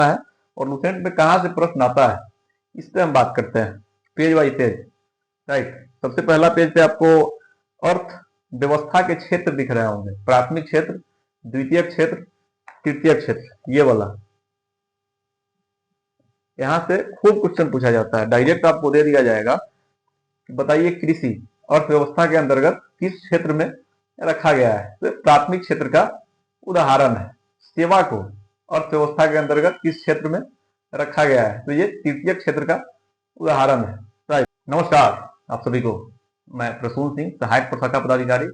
है और लुसेंट में कहाँ से प्रश्न आता है इस पे हम बात करते हैं, पेज बाई पेज। राइट, सबसे पहला पेज पे आपको अर्थ व्यवस्था के क्षेत्र दिख रहे होंगे, प्राथमिक क्षेत्र, द्वितीय क्षेत्र, तृतीय क्षेत्र, ये वाला। यहां से खूब क्वेश्चन पूछा जाता है, डायरेक्ट आपको दे दिया जाएगा, बताइए कृषि अर्थव्यवस्था के अंतर्गत किस क्षेत्र में रखा गया है। तो प्राथमिक क्षेत्र का उदाहरण है। सेवा को अर्थव्यवस्था के अंतर्गत किस क्षेत्र में रखा गया है, तो ये तृतीय क्षेत्र का उदाहरण है। राइट, नमस्कार आप सभी को, मैं प्रसून सिंह, सहायक प्रशाखा पदाधिकारी,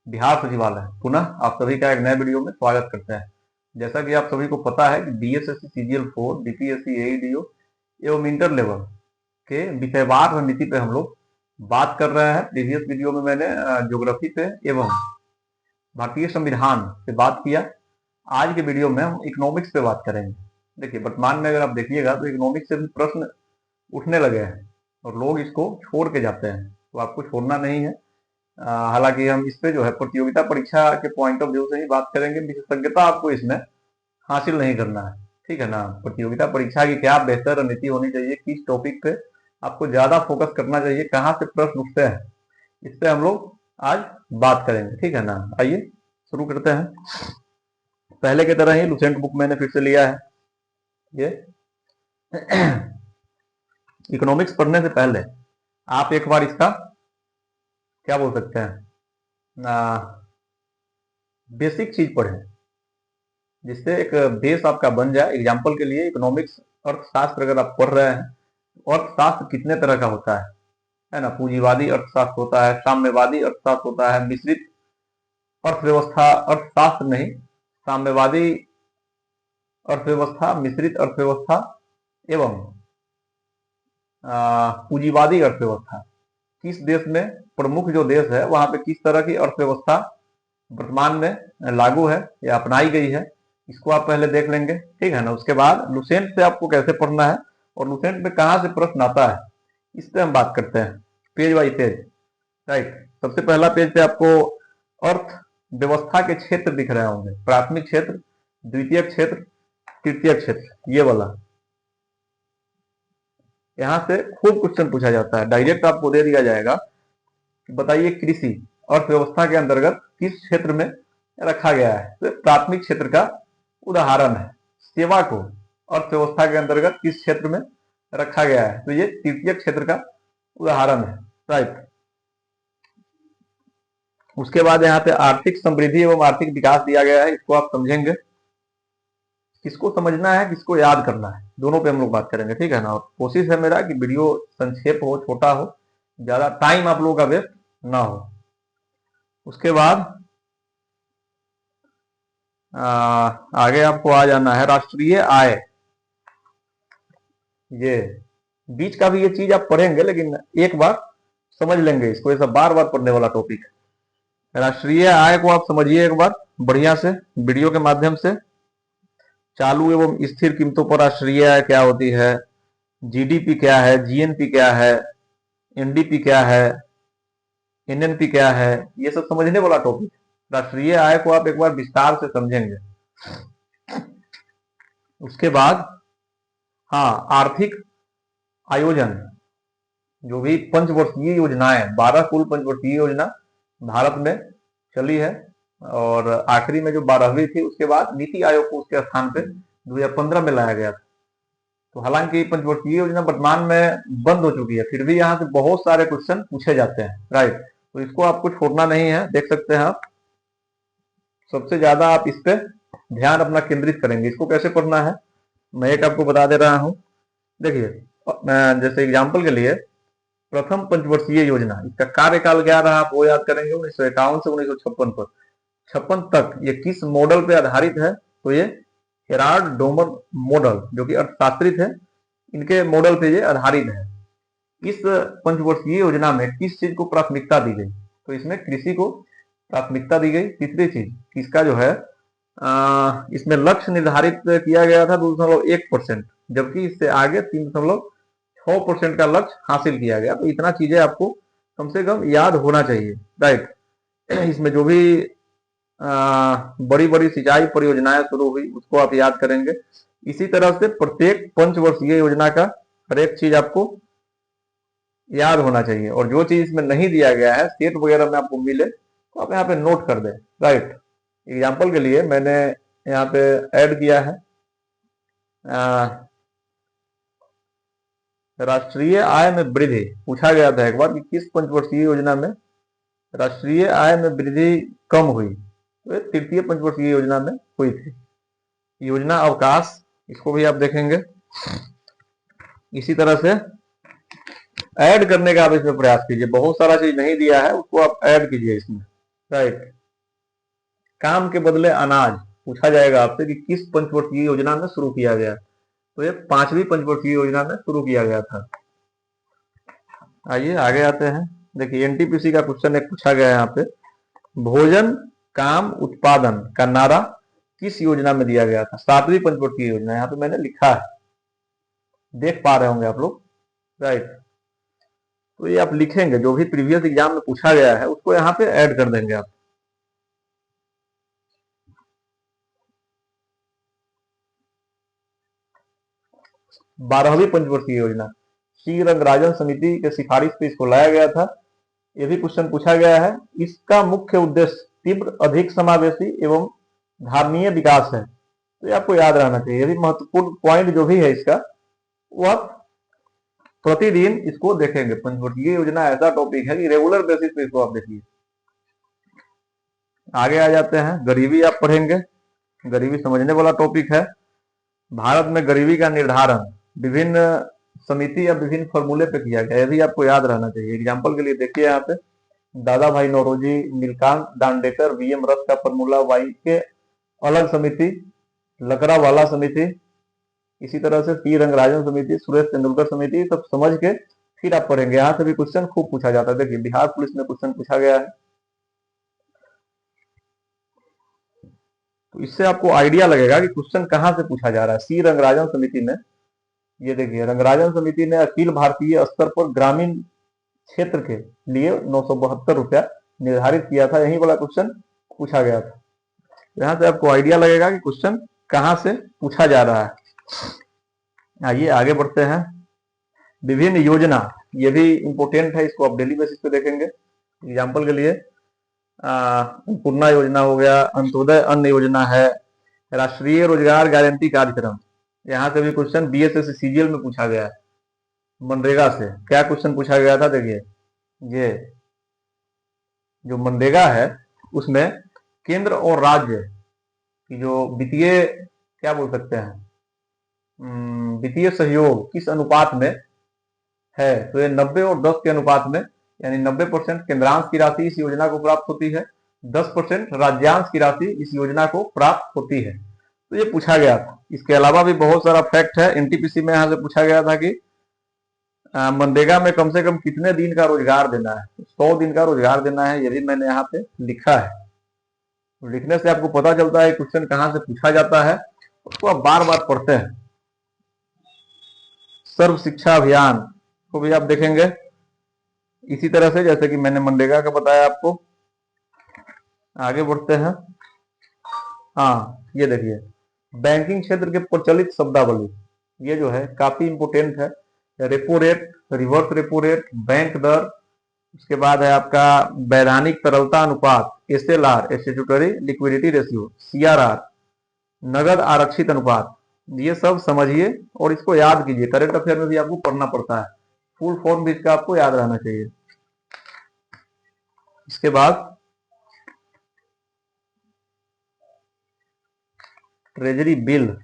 बिहार सचिवालय, पुनः आप सभी का एक नए वीडियो में स्वागत करते हैं। जैसा कि आप सभी को पता है कि बीएसएससी सीजीएल 4, बीपीएससी एईडीओ एवं इंटर लेवल के विषयवार रणनीति पे हम लोग बात कर रहे हैं। प्रीवियस वीडियो में मैंने ज्योग्राफी पे एवं भारतीय संविधान पे बात किया। आज के वीडियो में हम इकोनॉमिक्स पे बात करेंगे। देखिए, वर्तमान में अगर आप देखिएगा तो इकोनॉमिक्स से भी प्रश्न उठने लगे हैं और लोग इसको छोड़ के जाते हैं, तो आपको छोड़ना नहीं है। हालांकि हम इस पे जो है प्रतियोगिता परीक्षा के पॉइंट ऑफ व्यू से ही बात करेंगे, विशेषज्ञता आपको इसमें हासिल नहीं करना है, ठीक है ना। प्रतियोगिता परीक्षा की क्या बेहतर रणनीति होनी चाहिए, किस टॉपिक पे आपको ज्यादा फोकस करना चाहिए, कहाँ से प्रश्न उठते हैं, इस पे हम लोग आज बात करेंगे, ठीक है ना। आइए शुरू करते हैं। पहले की तरह ही लुसेंट बुक मैंने फिर से लिया है। ये इकोनॉमिक्स पढ़ने से पहले आप एक बार इसका क्या बोल सकते हैं, बेसिक चीज पढ़ें, जिससे एक बेस आपका बन जाए। एग्जाम्पल के लिए इकोनॉमिक्स अर्थशास्त्र अगर आप पढ़ रहे हैं, अर्थशास्त्र कितने तरह का होता है ना। पूंजीवादी अर्थशास्त्र होता है, साम्यवादी अर्थशास्त्र होता है, मिश्रित अर्थव्यवस्था, अर्थशास्त्र नहीं, साम्यवादी अर्थव्यवस्था, मिश्रित अर्थव्यवस्था एवं पूंजीवादी अर्थव्यवस्था। किस देश में, प्रमुख जो देश है वहां पे किस तरह की अर्थव्यवस्था वर्तमान में लागू है या अपनाई गई है, इसको आप पहले देख लेंगे, ठीक है ना। उसके बाद लुसेंट से आपको कैसे पढ़ना है और लुसेंट में कहां से प्रश्न आता है इस पे हम बात करते हैं, पेज बाई पेज। राइट, सबसे पहला पेज पे आपको अर्थ व्यवस्था के क्षेत्र दिख रहे होंगे, प्राथमिक क्षेत्र, द्वितीय क्षेत्र, तृतीय क्षेत्र, ये वाला। यहां से खूब क्वेश्चन पूछा जाता है, डायरेक्ट आपको दे दिया जाएगा, बताइए कृषि अर्थव्यवस्था के अंतर्गत किस क्षेत्र में रखा गया है। तो प्राथमिक क्षेत्र का उदाहरण है। सेवा को अर्थव्यवस्था के अंतर्गत किस क्षेत्र में रखा गया है, तो ये तृतीय क्षेत्र का उदाहरण है। राइट, उसके बाद यहाँ पे आर्थिक समृद्धि एवं आर्थिक विकास दिया गया है, इसको आप समझेंगे। किसको समझना है, किसको याद करना है, दोनों पे हम लोग बात करेंगे, ठीक है ना। और कोशिश है मेरा कि वीडियो संक्षेप हो, छोटा हो, ज्यादा टाइम आप लोगों का वेस्ट ना हो। उसके बाद आगे आपको आ जाना है राष्ट्रीय आय। ये बीच का भी ये चीज आप पढ़ेंगे, लेकिन एक बार समझ लेंगे इसको, ये सब बार बार पढ़ने वाला टॉपिक है। राष्ट्रीय आय को आप समझिए एक बार बढ़िया से वीडियो के माध्यम से। चालू एवं स्थिर कीमतों पर राष्ट्रीय आय क्या होती है, जीडीपी क्या है, जीएनपी क्या है, एनडीपी क्या है, एनएनपी क्या है, ये सब समझने वाला टॉपिक। राष्ट्रीय आय को आप एक बार विस्तार से समझेंगे। उसके बाद हाँ, आर्थिक आयोजन, जो भी पंचवर्षीय योजनाएं, 12 कुल पंचवर्षीय योजना भारत में चली है, और आखिरी में जो 12वीं थी, उसके बाद नीति आयोग को उसके स्थान पे 2015 में लाया गया था। तो हालांकि पंचवर्षीय योजना वर्तमान में बंद हो चुकी है, फिर भी यहाँ से बहुत सारे क्वेश्चन पूछे जाते हैं। राइट, तो इसको आपको छोड़ना नहीं है, देख सकते हैं आप। सबसे ज्यादा आप इस पे ध्यान अपना केंद्रित करेंगे। इसको कैसे पढ़ना है मैं एक आपको बता दे रहा हूं। देखिए, जैसे एग्जाम्पल के लिए प्रथम पंचवर्षीय योजना, इसका कार्यकाल क्या रहा आप वो याद करेंगे, 1951 से 1956 पर, 56 तक। ये किस मॉडल पे आधारित है, तो ये हेराल्ड डोमर मॉडल, जो कि अर्थशास्त्री थे, इनके मॉडल पे ये आधारित है। इस पंचवर्षीय योजना में किस चीज को प्राथमिकता दी गई, तो इसमें कृषि को प्राथमिकता दी गई। तीसरी चीज, किसका जो है इसमें लक्ष्य निर्धारित किया गया था 2.1%, जबकि इससे आगे 3.6% का लक्ष्य हासिल किया गया। तो इतना चीजें आपको कम से कम याद होना चाहिए। राइट, इसमें जो भी बड़ी बड़ी सिंचाई परियोजनाएं शुरू हुई उसको आप याद करेंगे। इसी तरह से प्रत्येक पंचवर्षीय योजना का हर एक चीज आपको याद होना चाहिए, और जो चीज इसमें नहीं दिया गया है सेट वगैरह में आपको मिले तो आप यहाँ पे नोट कर दें। राइट, एग्जाम्पल के लिए मैंने यहाँ पे ऐड किया है राष्ट्रीय आय में वृद्धि। पूछा गया था एक बार कि किस पंचवर्षीय योजना में राष्ट्रीय आय में वृद्धि कम हुई, तो तृतीय पंचवर्षीय योजना में हुई थी। योजना अवकाश, इसको भी आप देखेंगे। इसी तरह से ऐड करने का आप इसमें प्रयास कीजिए, बहुत सारा चीज नहीं दिया है उसको आप ऐड कीजिए इसमें। राइट, काम के बदले अनाज, पूछा जाएगा आपसे कि किस पंचवर्षीय योजना में शुरू किया गया, तो ये 5वीं पंचवर्षीय योजना में शुरू किया गया था। आइए आगे आते हैं। देखिए एनटीपीसी का क्वेश्चन एक पूछा गया है यहाँ पे, भोजन काम उत्पादन का नारा किस योजना में दिया गया था? 7वीं पंचवर्षीय योजना, यहाँ पे मैंने लिखा है, देख पा रहे होंगे आप लोग। राइट, तो ये आप लिखेंगे, जो भी प्रीवियस एग्जाम में पूछा गया है उसको यहाँ पे ऐड कर देंगे आप। बारहवीं पंचवर्षीय योजना, श्री रंगराजन समिति के सिफारिश पे इसको लाया गया था। ये भी क्वेश्चन पूछा गया है। इसका मुख्य उद्देश्य तीव्र, अधिक समावेशी एवं धारणीय विकास है, तो ये आपको याद रहना चाहिए। ये भी महत्वपूर्ण पॉइंट जो भी है इसका, वो आप प्रतिदिन इसको देखेंगे। पंचवर्षीय योजना ऐसा टॉपिक है कि रेगुलर बेसिस पे इसको आप देखिए। आगे आ जाते हैं, गरीबी आप पढ़ेंगे, गरीबी समझने वाला टॉपिक है। भारत में गरीबी का निर्धारण विभिन्न समिति या विभिन्न फॉर्मूले पे किया गया, यह भी आपको याद रहना चाहिए। एग्जाम्पल के लिए देखिए यहाँ पे, दादा भाई नौरोजी, नीलकांत दांडेकर, वीएम रथ का फॉर्मूला, वाई के अलग समिति, लकड़ावाला समिति, इसी तरह से सी रंगराजन समिति, सुरेश तेंदुलकर समिति, सब समझ के फिर आप पढ़ेंगे। यहाँ से भी क्वेश्चन खूब पूछा जाता है। देखिए बिहार पुलिस में क्वेश्चन पूछा गया है, तो इससे आपको आइडिया लगेगा कि क्वेश्चन कहाँ से पूछा जा रहा है। सी रंगराजन समिति ने, ये देखिए रंगराजन समिति ने अखिल भारतीय स्तर पर ग्रामीण क्षेत्र के लिए 972 रुपया निर्धारित किया था, यही वाला क्वेश्चन पूछा गया था। यहाँ से आपको आइडिया लगेगा कि क्वेश्चन कहाँ से पूछा जा रहा है। आइए आगे बढ़ते हैं। विभिन्न योजना, ये भी इंपोर्टेंट है, इसको आप डेली बेसिस पे देखेंगे। एग्जाम्पल के लिए अन्नपूर्णा योजना हो गया, अंत्योदय अन्न योजना है, राष्ट्रीय रोजगार गारंटी कार्यक्रम, यहाँ से भी क्वेश्चन बीएसएससी सीजीएल में पूछा गया है। मनरेगा से क्या क्वेश्चन पूछा गया था? देखिए ये जो मनरेगा है उसमें केंद्र और राज्य की जो वित्तीय, क्या बोल सकते हैं, वित्तीय सहयोग किस अनुपात में है, तो ये 90 और 10 के अनुपात में, यानी 90% केंद्रांश की राशि इस योजना को प्राप्त होती है, 10% राज्यांश की राशि इस योजना को प्राप्त होती है। तो ये पूछा गया था। इसके अलावा भी बहुत सारा फैक्ट है। एनटीपीसी में यहाँ से पूछा गया था कि मनरेगा में कम से कम कितने दिन का रोजगार देना है, 100 दिन का रोजगार देना है, ये भी मैंने यहाँ पे लिखा है। तो लिखने से आपको पता चलता है क्वेश्चन कहाँ से पूछा जाता है, उसको आप बार बार पढ़ते हैं। सर्व शिक्षा अभियान को भी आप देखेंगे इसी तरह से, जैसे कि मैंने मनरेगा का बताया आपको। आगे बढ़ते हैं। हाँ ये देखिए, बैंकिंग क्षेत्र के प्रचलित शब्दावली, ये जो है काफी इंपोर्टेंट है। Repo rate, reverse repo rate, bank दर, उसके बाद है आपका वैधानिक तरलता अनुपात, SLR, statutory liquidity ratio, CRR, नगद आरक्षित अनुपात, ये सब समझिए और इसको याद कीजिए। करंट अफेयर में भी आपको पढ़ना पड़ता है, फुल फॉर्म भी इसका आपको याद रहना चाहिए। इसके बाद ट्रेजरी बिल,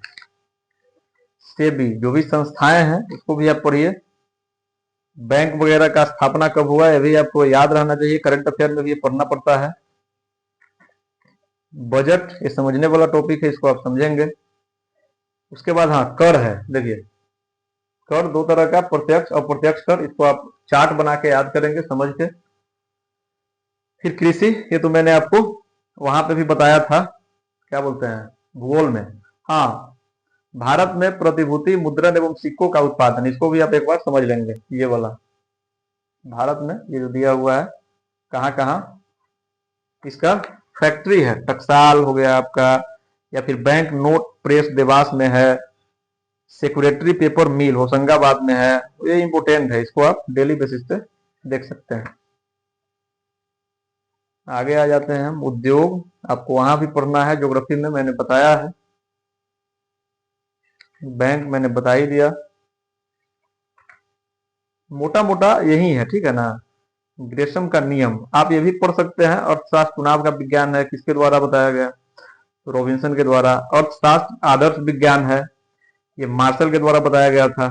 सेबी, जो भी संस्थाएं हैं उसको भी आप पढ़िए। बैंक वगैरह का स्थापना कब हुआ है, ये भी आपको याद रहना चाहिए, करंट अफेयर में भी ये पढ़ना पड़ता है। बजट, ये समझने वाला टॉपिक है, इसको आप समझेंगे। उसके बाद हाँ कर है, देखिए कर दो तरह का, प्रत्यक्ष अप्रत्यक्ष कर, इसको आप चार्ट बना के याद करेंगे समझ के। फिर कृषि, ये तो मैंने आपको वहां पे भी बताया था, क्या बोलते हैं, भूगोल में। हाँ, भारत में प्रतिभूति मुद्रण एवं सिक्कों का उत्पादन, इसको भी आप एक बार समझ लेंगे। ये वाला भारत में ये जो दिया हुआ है, कहाँ कहाँ इसका फैक्ट्री है, टकसाल हो गया आपका, या फिर बैंक नोट प्रेस देवास में है, सेक्रेटरी पेपर मिल होशंगाबाद में है, ये इंपोर्टेंट है, इसको आप डेली बेसिस पे देख सकते हैं। आगे आ जाते हैं हम उद्योग, आपको वहां भी पढ़ना है, ज्योग्राफी में मैंने बताया है, बैंक मैंने बता ही दिया, मोटा मोटा यही है, ठीक है ना। ग्रेशम का नियम आप ये भी पढ़ सकते हैं, अर्थशास्त्र चुनाव का विज्ञान है, किसके द्वारा बताया गया, तो रॉबिन्सन के द्वारा। अर्थशास्त्र आदर्श विज्ञान है, ये मार्शल के द्वारा बताया गया था।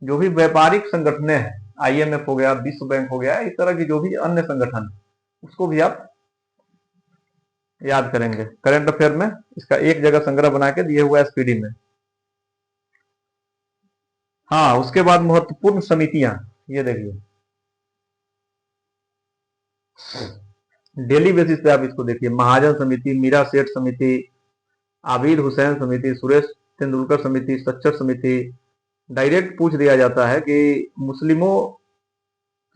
जो भी व्यापारिक संगठन है, IMF हो गया, विश्व बैंक हो गया, इस तरह की जो भी अन्य संगठन, उसको भी आप याद करेंगे। करंट अफेयर में इसका एक जगह संग्रह बना के दिए हुआ है SPD में। हाँ, उसके बाद महत्वपूर्ण समितियां, ये देखिए डेली बेसिस पे आप इसको देखिए, महाजन समिति, मीरा सेठ समिति, आबिद हुसैन समिति, सुरेश तेंदुलकर समिति, सच्चर समिति। डायरेक्ट पूछ दिया जाता है कि मुस्लिमों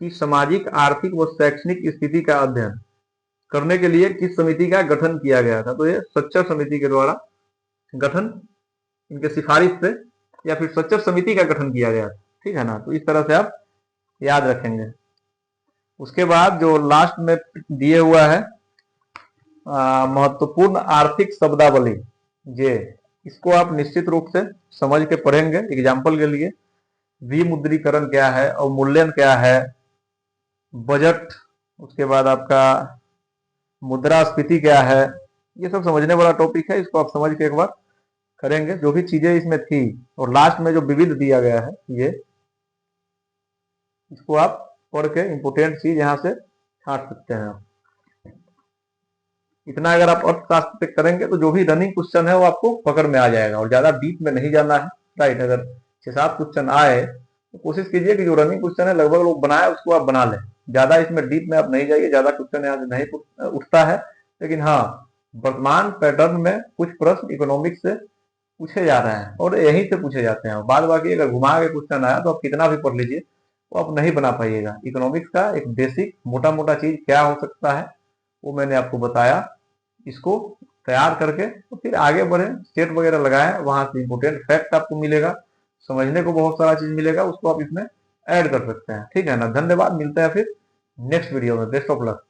की सामाजिक, आर्थिक व शैक्षणिक स्थिति का अध्ययन करने के लिए किस समिति का गठन किया गया था, तो ये सच्चर समिति के द्वारा गठन, इनके सिफारिश से या फिर सच्चर समिति का गठन किया गया था, ठीक है ना। तो इस तरह से आप याद रखेंगे। उसके बाद जो लास्ट में दिए हुआ है महत्वपूर्ण आर्थिक शब्दावली, ये इसको आप निश्चित रूप से समझ के पढ़ेंगे। एग्जाम्पल के लिए विमुद्रीकरण क्या है, अवमूल्यन क्या है, बजट, उसके बाद आपका मुद्रास्फीति क्या है, ये सब समझने वाला टॉपिक है, इसको आप समझ के एक बार करेंगे। जो भी चीजें इसमें थी, और लास्ट में जो विविध दिया गया है, ये इसको आप पढ़ के इंपोर्टेंट चीज यहां से छांट सकते हैं। इतना अगर आप अर्थशास्त्र पे करेंगे तो जो भी रनिंग क्वेश्चन है वो आपको पकड़ में आ जाएगा, और ज्यादा डीप में नहीं जाना है, राइट। अगर 6-7 क्वेश्चन आए तो कोशिश कीजिए कि जो रनिंग क्वेश्चन है लगभग लोग बनाए उसको आप बना लें, ज्यादा इसमें डीप में आप नहीं जाइए, ज्यादा क्वेश्चन यहाँ से नहीं उठता है। लेकिन हाँ, वर्तमान पैटर्न में कुछ प्रश्न इकोनॉमिक्स से पूछे जा रहे हैं और यहीं से पूछे जाते हैं। बाद बाकी अगर घुमा के क्वेश्चन आया तो आप कितना भी पढ़ लीजिए, वो आप नहीं बना पाइएगा। इकोनॉमिक्स का एक बेसिक मोटा मोटा चीज क्या हो सकता है वो मैंने आपको बताया। इसको तैयार करके तो फिर आगे बढ़े, स्टेट वगैरह लगाए, वहां से इंपोर्टेंट फैक्ट आपको मिलेगा, समझने को बहुत सारा चीज मिलेगा, उसको आप इसमें ऐड कर सकते हैं, ठीक है ना। धन्यवाद, मिलते हैं फिर नेक्स्ट वीडियो में। Best of luck.